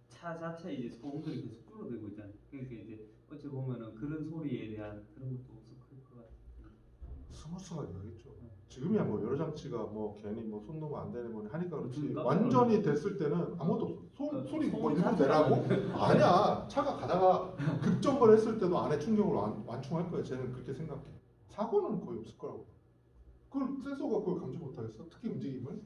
차 자체 이제 소음들이 계속 줄어들고 있잖아요. 그러니까 이제 어찌 보면은 그런 소리에 대한 그런 것도 엄청 클 것 같아요. 스무스하게 가겠죠. 지금이야 뭐 여러 장치가 뭐 괜히 뭐 손 놓으면 안 되는 건 하니까 그렇지. 그러니까 완전히 됐을 때는 아무것도 없어. 소리 뭐 일부러 자체가 내라고? 아니야. 차가 가다가 급정거를 했을 때도 안에 충격을 완충할 거야. 쟤는 그렇게 생각해. 사고는 거의 없을 거라고. 그걸 센서가 그걸 감지 못하겠어? 특히 움직임을?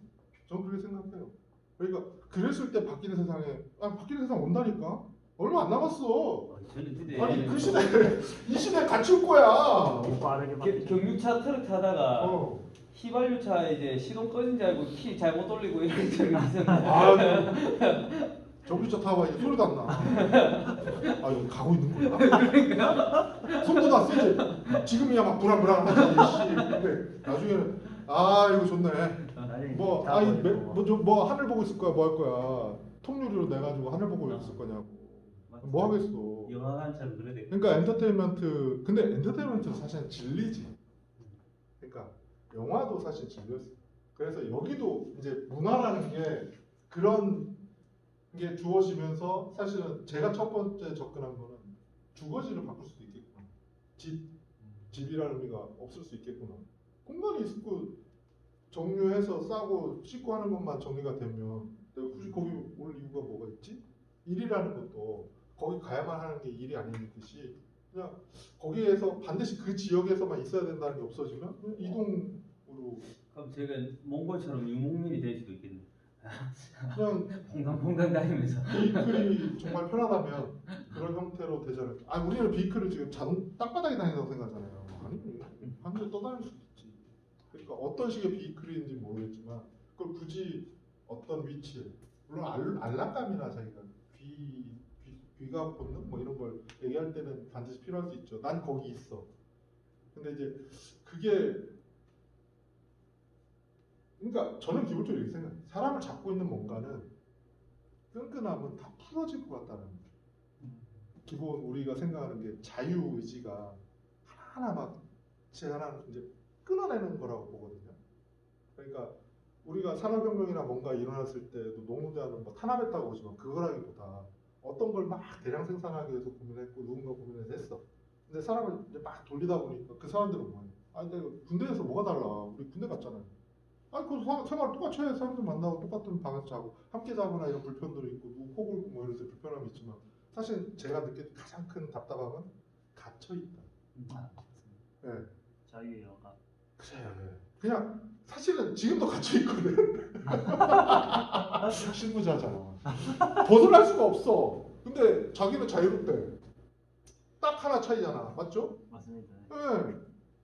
저는 그렇게 생각해요. 그러니까 그랬을 때 바뀌는 세상에 바뀌는 세상 온다니까. 얼마 안 남았어. 저는 근데 아니 그 시대 이 시대 같이 올 거야. 빠르게 바뀌죠. 경유차 트럭 타다가 휘발유차 이제 시동 꺼진 줄 알고 키 잘못 돌리고 이런 적이 있었는데 아, 전기차 타봐 이제 소리도 안 나. 아 여기 가고 있는 거야? 그러니까 손도 다 쓰지. 지금이야 막 불안불안하지. 근데 나중에는 아 이거 좋네. 뭐 아니 뭐 하늘 보고 있을 거야 뭐 할 거야. 통유리로 내 가지고 하늘 보고 있을 거냐고. 뭐 하겠어. 영화관처럼 그래야 돼. 그러니까 엔터테인먼트 근데 엔터테인먼트는 사실은 진리지. 그러니까 영화도 사실 진리였어. 그래서 여기도 이제 문화라는 게 그런 게 주어지면서 사실은 제가 첫 번째 접근한 거는 주거지를 바꿀 수도 있겠구나. 집이라는 의미가 없을 수 있겠구나. 공간이 있고 정류해서 싸고 씻고 하는 것만 정리가 되면 내가 굳이 거기 올 이유가 뭐가 있지? 일이라는 것도 거기 가야만 하는 게 일이 아니듯이 그냥 거기에서 반드시 그 지역에서만 있어야 된다는 게 없어지면 그냥 이동으로 그럼 제가 몽골처럼 유목민이 될 수도 있겠네. 그냥 퐁당퐁당 다니면서. 비클이 정말 편하다면 그런 형태로 되지 않을까. 아 우리는 비클을 지금 땅바닥에 다닌다고 생각하잖아요. 아니 하늘에 떠다닐 수도 있지. 그러니까 어떤 식의 비클인지 모르겠지만 그걸 굳이 어떤 위치에 물론 안락감이나 자기가 귀가 본능 뭐 이런 걸 얘기할 때는 반드시 필요할 수 있죠. 난 거기 있어. 근데 이제 그게 그러니까 저는 기본적으로 이렇게 생각해요. 사람을 잡고 있는 뭔가는 끈끈하면 다 풀어질 것 같다는 거예요. 기본 우리가 생각하는 게 자유의지가 하나하나 막 하나 이제 끊어내는 거라고 보거든요. 그러니까 우리가 산업혁명이나 뭔가 일어났을 때도 노무자는 뭐 탄압했다고 보지만 그거라기보다 어떤 걸 막 대량 생산하기 위해서 고민했고 누군가 고민해서 했어. 근데 사람을 이제 막 돌리다 보니까 그 사람들은 뭐예요? 아니 내가 군대에서 뭐가 달라? 우리 군대 갔잖아요. 아니 그 생활 똑같이 해. 사람들 만나고 똑같은 방에서 자고 함께 자거나 이런 불편들이 있고 누구 코 골고 뭐 이런 불편함이 있지만 사실 제가 느낀 가장 큰 답답함은 갇혀 있다. 네. 자유의 여가. 그래. 그냥 사실은 지금도 갇혀 있거든. 실무자잖아. 벗어날 수가 없어. 근데 자기는 자유롭대. 딱 하나 차이잖아. 맞죠? 맞습니다. 네.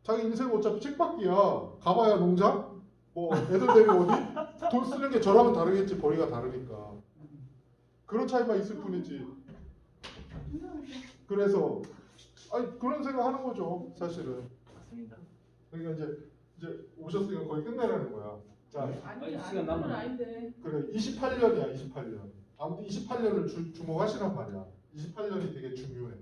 자기 인생 어차피 책받기야. 가봐야 농장? 뭐 애들 데리고 어디? 돈 쓰는 게 저랑은 다르겠지. 벌이가 다르니까. 그런 차이만 있을 뿐이지. 그래서 아니 그런 생각하는 거죠. 사실은. 맞습니다. 그러니까 이제 오셨으니까 거의 끝내라는 거야. 자, 아니, 시간 남았네. 아닌데. 그래 28년이야 28년. 아무튼 28년을 주목하시란 말이야. 28년이 되게 중요해.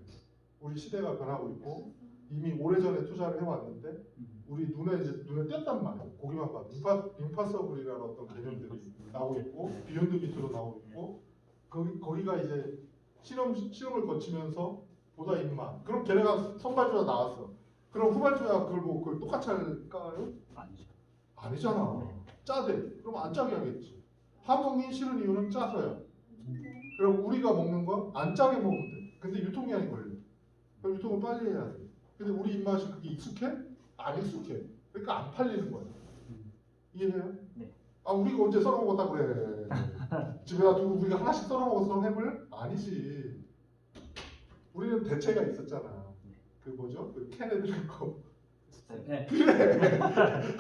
우리 시대가 변하고 있고 이미 오래전에 투자를 해왔는데 우리 눈에 띄었단 말이야. 거기만 봐. 임파서블이라는 어떤 개념들이 나오고 있고 비욘드 비트로 나오고 있고 거기가 이제 실험을 거치면서 보다 입만. 그럼 걔네가 선발주자 나왔어. 그럼 후발주자 그걸 보고 그걸 똑같이 할까요? 아니죠. 아니잖아. 짜대. 그럼 안 짜게 하겠지. 함흥이 싫은 이유는 짜서야. 그럼 우리가 먹는 건 안 짜게 먹으면 돼. 근데 유통기한이 걸려. 그럼 유통을 빨리 해야 돼. 근데 우리 입맛이 그게 익숙해? 안 익숙해. 그러니까 안 팔리는 거야. 이해해요? 네. 아 우리가 언제 썰어 먹었다 그래. 집에다 두고 우리가 하나씩 썰어 먹었어 햄을? 아니지. 우리는 대체가 있었잖아. 그 뭐죠? 그 캔에 들어있고. 네. 그래.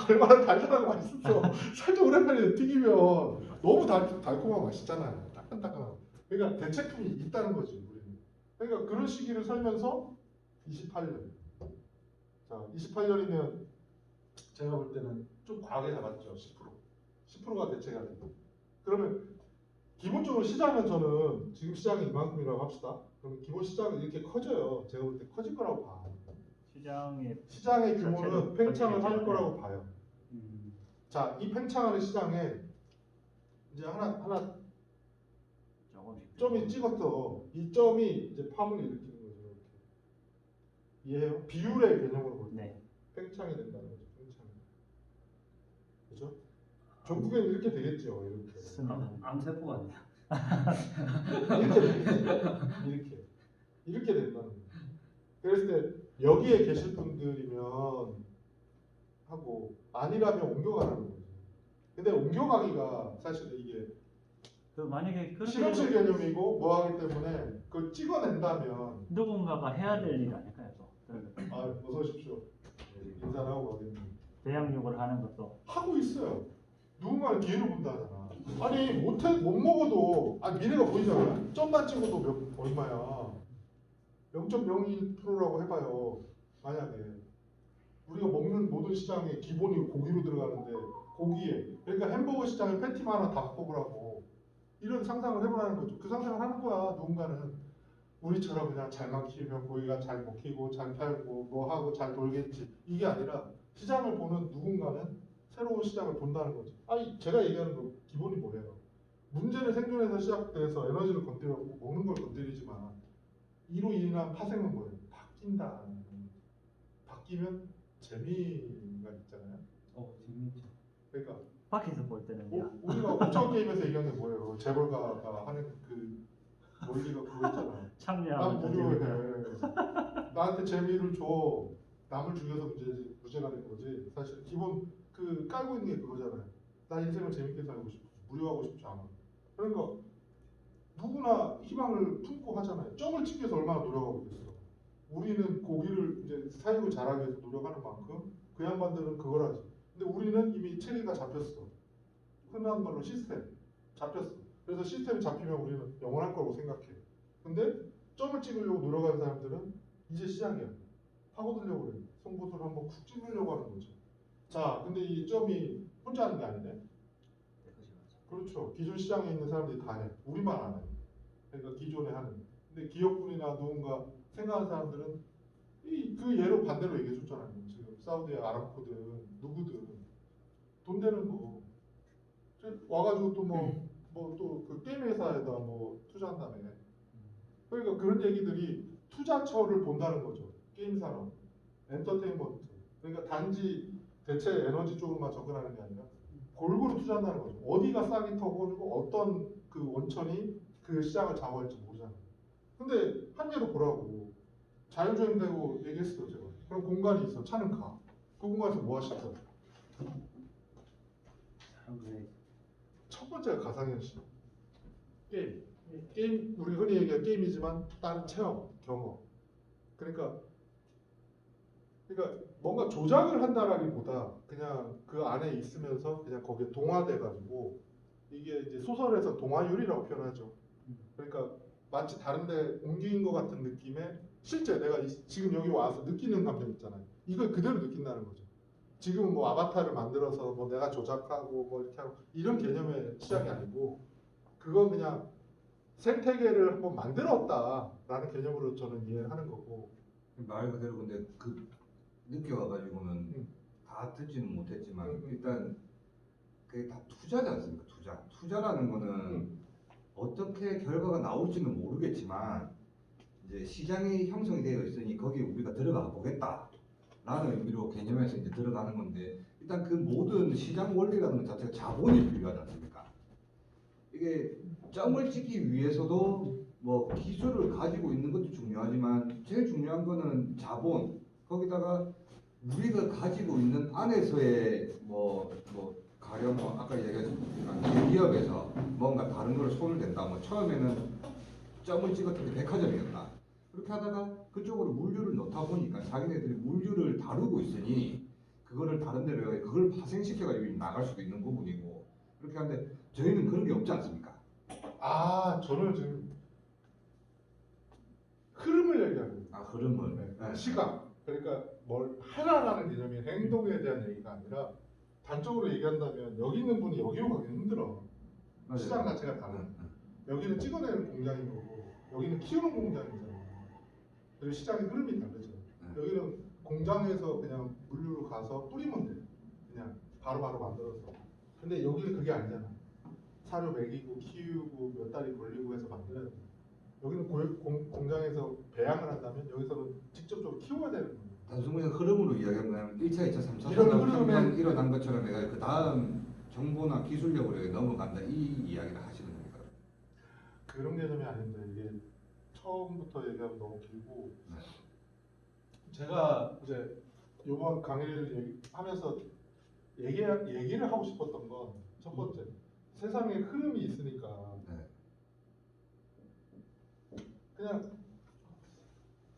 얼마나 달달하고 맛있어. 살짝 오랜만에 튀기면 너무 달콤하고 맛있잖아요. 따끈따끈하고. 그러니까 대체품이 있다는 거지 우리는. 그러니까 그런 시기를 살면서 28년. 자, 28년이면 제가 볼 때는 좀 과하게 잡았죠. 10%. 10%가 대체가 되고. 그러면 기본적으로 시장은 저는 지금 시장이 이만큼이라고 합시다. 그럼 기본 시장은 이렇게 커져요. 제가 볼 때 커질 거라고 봐. 시장의 규모는 팽창을 할 거라고 봐요. 자, 이 팽창하는 시장에 이제 하나 조금씩 점이 찍었어. 이 점이 이제 파문을 일으키는 거죠. 이렇게. 이해해요? 비율의 개념으로 볼 때. 네. 팽창이 된다는 거죠. 팽창이. 그죠? 결국엔 이렇게 되겠죠. 이렇게. 암세포가 아니야. 이렇게 되겠지. 이렇게 된다는 거예요. 그랬을 때 여기에 계실 분들이면 하고 아니라면 옮겨가라는 거죠. 근데 옮겨가기가 사실 이게 그 만약에 그렇게 실험실 개념이고 뭐 하기 때문에 그걸 찍어낸다면 누군가가 해야 될 일 아닐까요? 또 어서 오십시오. 인사를 하고 가겠습니다. 대양육을 하는 것도 하고 있어요. 누군가는 기회를 본다 하잖아. 아니 못 먹어도 미래가 보이잖아. 점만 찍어도 얼마야. 0.01%라고 해봐요. 만약에 우리가 먹는 모든 시장의 기본이 고기로 들어가는데 고기에 그러니까 햄버거 시장에 패티만 하나 다 바꿔보라고 이런 상상을 해보라는 거죠. 그 상상을 하는 거야. 누군가는 우리처럼 그냥 잘만 키우면 고기가 잘 먹히고 잘 팔고 뭐 하고 잘 돌겠지. 이게 아니라 시장을 보는 누군가는 새로운 시장을 본다는 거죠. 아니 제가 얘기하는 거 기본이 뭐예요? 문제는 생존에서 시작돼서 에너지를 건드리고 먹는 걸 건드리지만 이로 인한 파생은 뭐예요? 바뀐다. 바뀌면 재미가 있잖아요. 재밌죠. 그러니까 밖에서 볼 때는요. 우리가 오징어 게임에서 얘기하는 게 뭐예요? 재벌가가 하는 그 원리가 그거 있잖아. 난 참여하면 더 무료해. 재밌다. 나한테 재미를 줘. 남을 죽여서 문제가 된 거지. 사실 기본 그 깔고 있는 게 그거잖아요. 나 인생을 재밌게 살고 싶어. 무료하고 싶지 않아. 그러니까 누구나 희망을 품고 하잖아요. 점을 찍기 위해서 얼마나 노력하고 있겠어. 우리는 고기를 이제 사육을 잘하기 위해서 노력하는 만큼 그 양반들은 그걸 하지. 근데 우리는 이미 체계가 잡혔어. 흔한 말로 시스템 잡혔어. 그래서 시스템이 잡히면 우리는 영원할 거라고 생각해. 근데 점을 찍으려고 노력하는 사람들은 이제 시작이야. 파고들려고 그래. 송곳을 한번 쿡 찌르려고 하는 거죠. 자, 근데 이 점이 혼자 하는 게 아니네. 그렇죠. 기존 시장에 있는 사람들이 다 해. 우리만 안 해. 그러니까 기존에 하는. 근데 기업군이나 누군가 생각하는 사람들은 그 예로 반대로 얘기해 줬잖아요. 지금 사우디의 아람코든 누구든 돈 되는 거 와가지고 또 뭐 또 그 게임 회사에다 뭐 투자한다며. 그러니까 그런 얘기들이 투자처를 본다는 거죠. 게임 산업, 엔터테인먼트. 그러니까 단지 대체 에너지 쪽으로만 접근하는 게 아니라 골고루 투자한다는 거죠. 어디가 싹이 터고 어떤 그 원천이 그 시장을 좌우할지 모르잖아요. 근데 한 예로 보라고. 자율주행되고 얘기했어요 제가. 그럼 공간이 있어. 차는 가. 그 공간에서 뭐 하실 거예요? 첫 번째가 가상현실. 게임. 게임 우리 흔히 얘기하는 게임이지만 다른 체험, 경험. 그러니까 뭔가 조작을 한다라기보다 그냥 그 안에 있으면서 그냥 거기에 동화돼가지고 이게 이제 소설에서 동화율이라고 표현하죠. 그러니까 마치 다른데 옮긴 것 같은 느낌에 실제 내가 지금 여기 와서 느끼는 감정 있잖아요. 이걸 그대로 느낀다는 거죠. 지금은 뭐 아바타를 만들어서 뭐 내가 조작하고 뭐 이렇게 하고 이런 개념의 시작이 아니고 그건 그냥 생태계를 한번 만들었다라는 개념으로 저는 이해를 하는 거고. 말 그대로 근데 그 느껴와가지고는 다 듣지는 못했지만 일단 그게 다 투자지 않습니까? 투자라는 거는 어떻게 결과가 나올지는 모르겠지만 이제 시장이 형성이 되어 있으니 거기에 우리가 들어가 보겠다라는 의미로 개념에서 이제 들어가는 건데 일단 그 모든 시장 원리라는 것 자체가 자본이 필요하지 않습니까? 이게 점을 찍기 위해서도 뭐 기술을 가지고 있는 것도 중요하지만 제일 중요한 거는 자본 거기다가 우리가 가지고 있는 안에서의 뭐 가령 뭐 아까 얘기했지만 기업에서 뭔가 다른 걸 손을 댄다 뭐 처음에는 점을 찍었던 게 백화점이었다 그렇게 하다가 그쪽으로 물류를 넣다 보니까 자기네들이 물류를 다루고 있으니 그거를 다른 데로 그걸 파생시켜가지고 나갈 수도 있는 부분이고 그렇게 하는데 저희는 그런 게 없지 않습니까? 저는 지금 흐름을 얘기하는 거예요. 흐름을 네. 시각. 그러니까 뭘 하라라는 개념이 행동에 대한 얘기가 아니라 단적으로 얘기한다면 여기 있는 분이 여기로 가기는 힘들어. 맞아요. 시장 자체가 다른. 여기는 찍어내는 공장인 거고 여기는 키우는 공장이잖아요. 그리고 시장의 흐름이 다르죠. 여기는 공장에서 그냥 물류로 가서 뿌리면 돼. 그냥 바로바로 만들어서. 근데 여기는 그게 아니잖아. 사료 먹이고 키우고 몇 달이 걸리고 해서 만들어야 돼. 여기는 공장에서 배양을 한다면 여기서는 직접적으로 키워야 되는 거예요. 단순히 그냥 흐름으로 이야기하면 1차, 2차, 3차 이런 산업 흐름에- 혁명 일어난 것처럼 내가 그 다음 정보나 기술력으로 이렇게 넘어간다 이 이야기를 하시는 겁니까? 그런 개념이 아닌데 이게 처음부터 얘기하면 너무 길고 네. 제가 이제 이번 강의를 하면서 얘기를 하고 싶었던 건 첫 번째 세상에 흐름이 있으니까 네. 그냥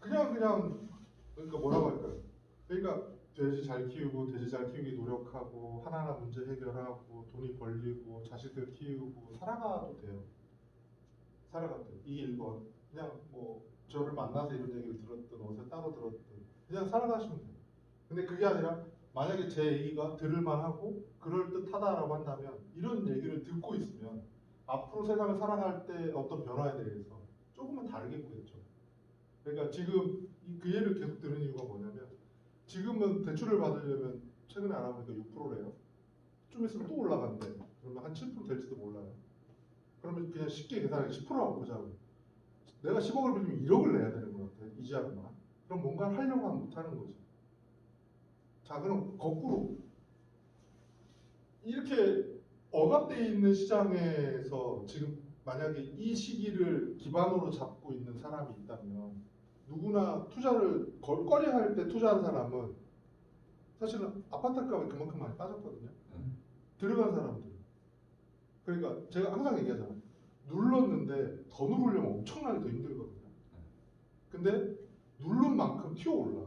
그러니까 뭐라고 할까요? 그러니까 돼지 잘 키우고 돼지 잘 키우기 노력하고 하나하나 문제 해결하고 돈이 벌리고 자식들 키우고 살아가도 돼요. 살아가도 돼요. 이게 1번. 그냥 뭐 저를 만나서 이런 얘기를 들었든 어디서 따로 들었든 그냥 살아가시면 돼요. 근데 그게 아니라 만약에 제 얘기가 들을만하고 그럴듯하다라고 한다면 이런 얘기를 듣고 있으면 앞으로 세상을 살아갈 때 어떤 변화에 대해서 조금은 다르게 보겠죠. 그러니까 지금 그 예를 계속 들은 이유가 뭐냐면 지금은 대출을 받으려면 최근에 알아보니까 6%래요. 좀 있으면 또 올라간대. 그러면 한 7% 될지도 몰라요. 그러면 그냥 쉽게 계산해 10%라고 보자고. 내가 10억을 빌리면 1억을 내야 되는 것 같아. 이자로만. 그럼 뭔가 하려고 하면 못하는 거지. 자 그럼 거꾸로 이렇게 억압되어 있는 시장에서 지금 만약에 이 시기를 기반으로 잡고 있는 사람이 있다면 누구나 투자를 꺼려할 때 투자한 사람은 사실은 아파트 값이 그만큼 많이 빠졌거든요. 들어간 사람들. 그러니까 제가 항상 얘기하잖아요. 눌렀는데 더 누르려면 엄청나게 더 힘들거든요. 근데 누른 만큼 튀어올라.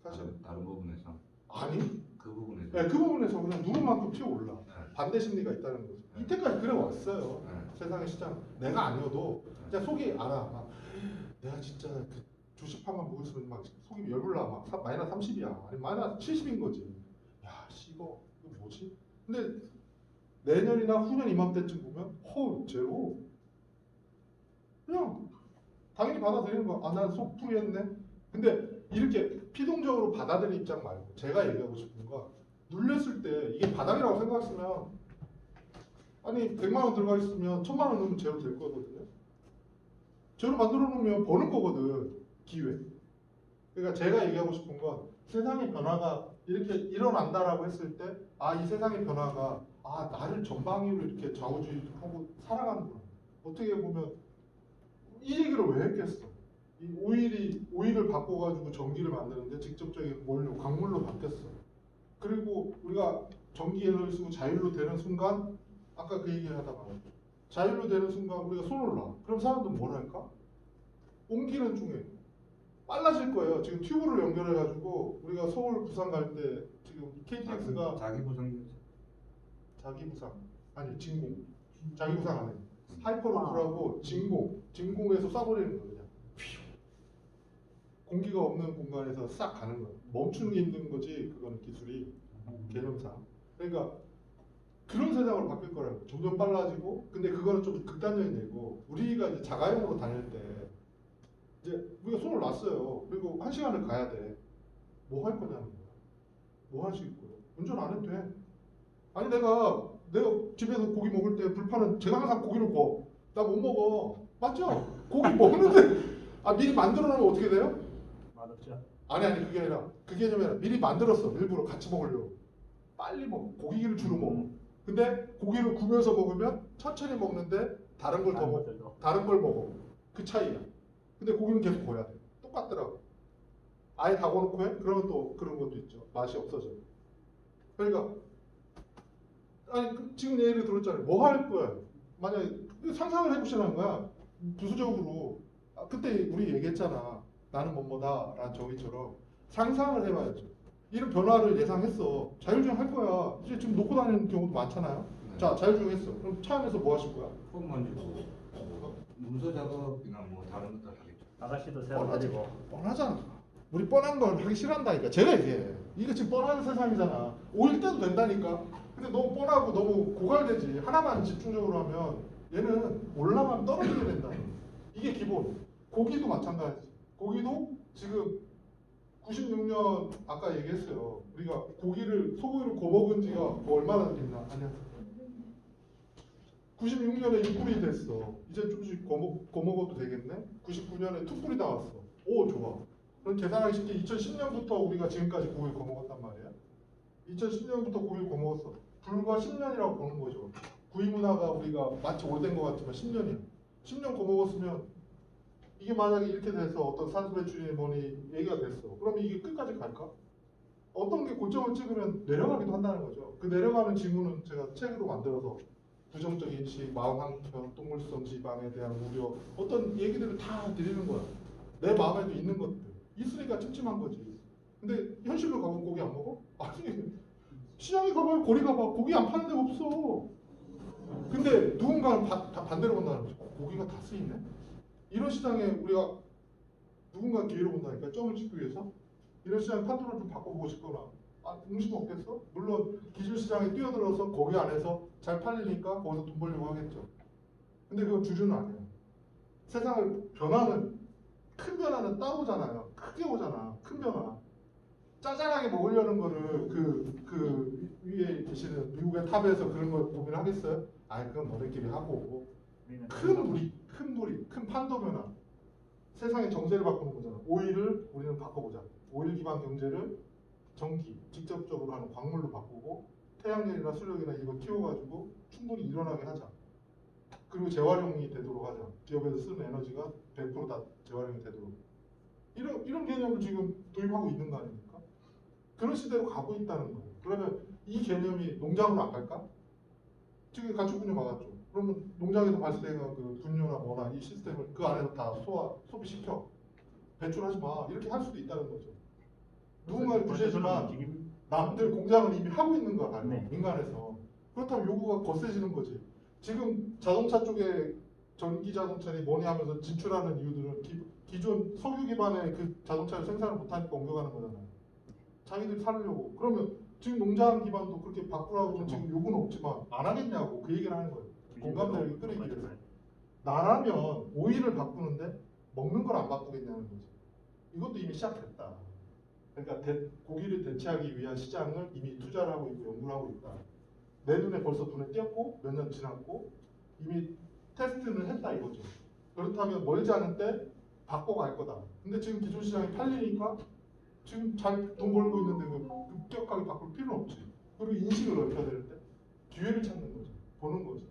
사실 다른 부분에서 아니 그 부분에서 네, 그 부분에서 그냥 누른 만큼 튀어올라. 네. 반대 심리가 있다는 거죠. 네. 이때까지 그래 왔어요. 네. 세상의 시장. 내가 아니어도 그냥 속이 알아. 막 내가 진짜 그 주식 판만 보고 있으면 막 속이 열불나. 막 마이너스 30이야. 아니 마이너스 70인 거지. 야, 씨, 이거 뭐지? 근데 내년이나 후년 이맘때쯤 보면 헐 제로. 그냥 당연히 받아들이는 거야. 아, 난 속 풀이했네. 근데 이렇게 피동적으로 받아들이는 입장 말고 제가 얘기하고 싶은 건 눌렸을 때 이게 바닥이라고 생각했으면 아니 100만 원 들어가 있으면 1000만 원 넣으면 제로 될 거거든요. 제로 만들어 놓으면 버는 거거든. 기회. 그러니까 제가 얘기하고 싶은 건 세상의 변화가 이렇게 일어난다라고 했을 때 아, 이 세상의 변화가 아, 나를 전방위로 이렇게 좌우지하고 살아가는구나. 어떻게 보면 이 얘기를 왜 했겠어? 이 오일을 바꿔가지고 전기를 만드는데 직접적인 원료, 광물로 바뀌었어. 그리고 우리가 전기 에너지 쓰고 자율로 되는 순간 아까 그 얘기를 하다 말았죠. 자율로 되는 순간 우리가 손을 놔. 그럼 사람들은 뭘 할까? 옮기는 중에 빨라질 거예요. 지금 튜브를 연결해가지고 우리가 서울, 부산 갈 때 지금 KTX가 자기 부상 자기 부상 아니 진공 자기 부상 안 해. 하이퍼루프라고 진공에서 쏴버리는 거예요. 그냥 휘. 공기가 없는 공간에서 싹 가는 거예요. 멈추는 게 힘든 거지. 그거는 기술이 개념상. 그러니까 그런 세상으로 바뀔 거라고. 점점 빨라지고. 근데 그거는 좀 극단적인 얘기고. 우리가 이제 자가용으로 다닐 때 이제 우리가 손을 놨어요. 그리고 1시간을 가야 돼. 뭐 할 거냐는 거야. 뭐 할 수 있고요. 운전 안 해도 돼. 아니 내가 집에서 고기 먹을 때 불판은 제가 항상 고기를 구워. 나 못 먹어. 맞죠? 고기 먹는데 아 미리 만들어 놓으면 어떻게 돼요? 맛없죠. 아니 그게 아니라 미리 만들었어. 일부러 같이 먹으려고. 빨리 먹어. 고기를 주로 먹어. 근데 고기를 구면서 먹으면 천천히 먹는데 다른 걸 더 먹어. 것들도. 다른 걸 먹어. 그 차이야. 근데 고기는 계속 구워야 돼. 똑같더라고. 아예 다 구워놓고 해? 그러면 또 그런 것도 있죠. 맛이 없어져. 그러니까 아니 지금 예를 들었잖아요. 뭐 할 거야? 만약에 상상을 해보시라는 거야. 부수적으로 그때 우리 얘기했잖아. 나는 뭐뭐다라는 정의처럼 상상을 해봐야죠. 이런 변화를 예상했어. 자율주행 할 거야. 이제 지금 놓고 다니는 경우도 많잖아요. 네. 자 자율주행 했어. 그럼 차 안에서 뭐 하실 거야? 폼 만지고 문서 작업이나 뭐 다른 것들 하겠죠. 아가씨도 새로 가지고. 뻔하잖아. 우리 뻔한 걸 하기 싫어한다니까. 제가 얘기해. 이게 지금 뻔한 세상이잖아. 5일 때도 된다니까. 근데 너무 뻔하고 너무 고갈되지. 하나만 집중적으로 하면 얘는 올라가면 떨어지게 된다. 이게 기본. 고기도 마찬가지. 고기도 지금 96년 아까 얘기했어요. 우리가 고기를 소고기를 구워 먹은 지가 뭐 얼마나 됐나? 아니야. 96년에 1불이 됐어. 이제 조금씩 거먹어도 되겠네. 99년에 2불이 나왔어. 오 좋아. 그럼 계산하기 쉽게 2010년부터 우리가 지금까지 고기를 거먹었단 말이야. 2010년부터 고기를 거먹었어. 불과 10년이라고 보는 거죠. 구이 문화가 우리가 마치 오래된 것 같지만 10년이야. 10년 거먹었으면 이게 만약에 이렇게 돼서 어떤 산소 배출이 뭐니 얘기가 됐어. 그러면 이게 끝까지 갈까? 어떤 게 고점을 찍으면 내려가기도 한다는 거죠. 그 내려가는 징후는 제가 책으로 만들어서 부정적 인식, 마음 한편, 동물성 지방에 대한 우려 어떤 얘기들을 다 드리는 거야. 내 마음에도 있는 것들. 있으니까 찜찜한 거지. 근데 현실로 가면 고기 안 먹어? 아니 시장에 가봐요. 거리 가봐. 고기 안 파는 데가 없어. 근데 누군가는 다 반대로 본다는 거죠. 고기가 다 쓰이네? 이런 시장에 우리가 누군가 기회를 본다니까 점을 찍기 위해서 이런 시장 판도를 좀 바꿔보고 싶거나 음식 없겠어? 물론 기술 시장에 뛰어들어서 거기 안에서 잘 팔리니까 거기서 돈 벌려고 하겠죠. 근데 그건 주류는 아니야. 세상을 변화는 큰 변화는 따오잖아요. 크게 오잖아. 큰 변화. 짜잘하게 먹으려는 거를 그 위에 계시는 미국의 탑에서 그런 걸 고민을 하겠어요? 아니 그건 너네끼리 하고 큰 무리, 큰 판도 변화. 세상의 정세를 바꾸는 거잖아. 오일을 우리는 바꿔보자. 오일 기반 경제를 전기, 직접적으로 하는 광물로 바꾸고 태양열이나 수력이나 이거 키워가지고 충분히 일어나게 하자. 그리고 재활용이 되도록 하자. 기업에서 쓰는 에너지가 100%다 재활용이 되도록. 이런 개념을 지금 도입하고 있는 거 아닙니까? 그런 시대로 가고 있다는 거예요. 그러면 이 개념이 농장으로 안 갈까? 지금 가축 분뇨 막았죠. 그러면 농장에서 발생한 그 분뇨나 뭐나 이 시스템을 그 안에서 다 소비시켜. 배출하지 마. 이렇게 할 수도 있다는 거죠. 누군가는 규제지만 남들 공장을 이미 하고 있는 거 아니에요. 네. 민간에서. 그렇다면 요구가 거세지는 거지. 지금 자동차 쪽에 전기 자동차니 뭐니 하면서 진출하는 이유들은 기존 석유 기반의 그 자동차를 생산을 못하니까 옮겨가는 거잖아요. 자기들이 살려고. 그러면 지금 농장 기반도 그렇게 바꾸라고 지금 요구는 없지만 안 하겠냐고 그 얘기를 하는 거예요. 공감대를 끌어기 위해서. 나라면 오일을 바꾸는데 먹는 걸 안 바꾸겠냐는 거지. 이것도 이미 시작됐다. 그러니까 고기를 대체하기 위한 시장을 이미 투자를 하고 있고 연구를 하고 있다. 내 눈에 벌써 눈에 띄었고 몇 년 지났고 이미 테스트는 했다 이거죠. 그렇다면 멀지 않은 때 바꿔갈 거다. 근데 지금 기존 시장이 팔리니까 지금 잘 돈 벌고 있는데 급격하게 바꿀 필요는 없지. 그리고 인식을 넓혀야 되는데 기회를 찾는 거죠. 보는 거죠.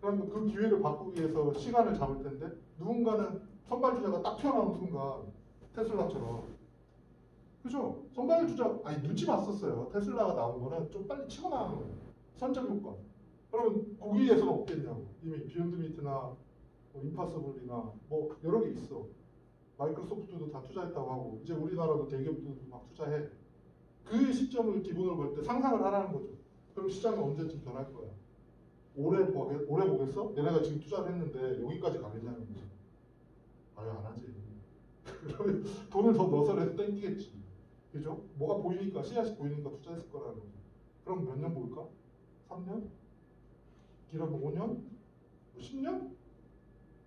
그러면 그 기회를 바꾸기 위해서 시간을 잡을 텐데 누군가는 선발주자가 딱 튀어나오는 순간 테슬라처럼 그죠? 선발주자 아니 눈치 봤었어요. 테슬라가 나온 거는 좀 빨리 치고 나가는 거예요. 선점 효과. 그러면 거기에서는 없겠냐고. 이미 비욘드 미트나 뭐 임파서블이나 뭐 여러 개 있어. 마이크로소프트도 다 투자했다고 하고 이제 우리나라도 대기업도 막 투자해. 그 시점을 기본으로 볼 때 상상을 하라는 거죠. 그럼 시장이 언제쯤 변할 거야. 오래 보겠어? 얘네가 지금 투자를 했는데 여기까지 가겠냐는 거지. 아유 안 하지. 그러면 돈을 더 넣어서라도 땡기겠지. 그죠? 뭐가 보이니까 씨앗이 보이니까 투자했을 거라는 거죠. 그럼 몇 년 볼까? 3년? 길어도 5년? 뭐 10년?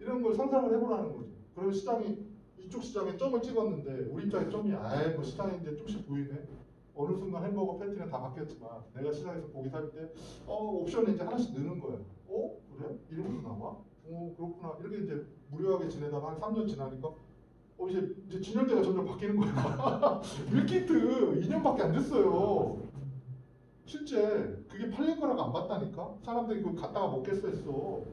이런 걸 상상을 해보라는 거죠. 그러면 시장이 이쪽 시장에 점을 찍었는데 우리 입장에 점이 아예 뭐 시장인데 조금씩 보이네. 어느 순간 햄버거 패티는 다 바뀌었지만 내가 시장에서 고기 살 때 옵션에 이제 하나씩 넣는 거예요. 그래? 이런 것도 나와? 그렇구나. 이렇게 이제 무료하게 지내다가 한 3년 지나니까 이제 진열대가 점점 바뀌는 거야. 밀키트 2년밖에 안 됐어요. 실제 그게 팔릴 거라고 안 봤다니까? 사람들이 그거 갖다가 먹겠어 했어.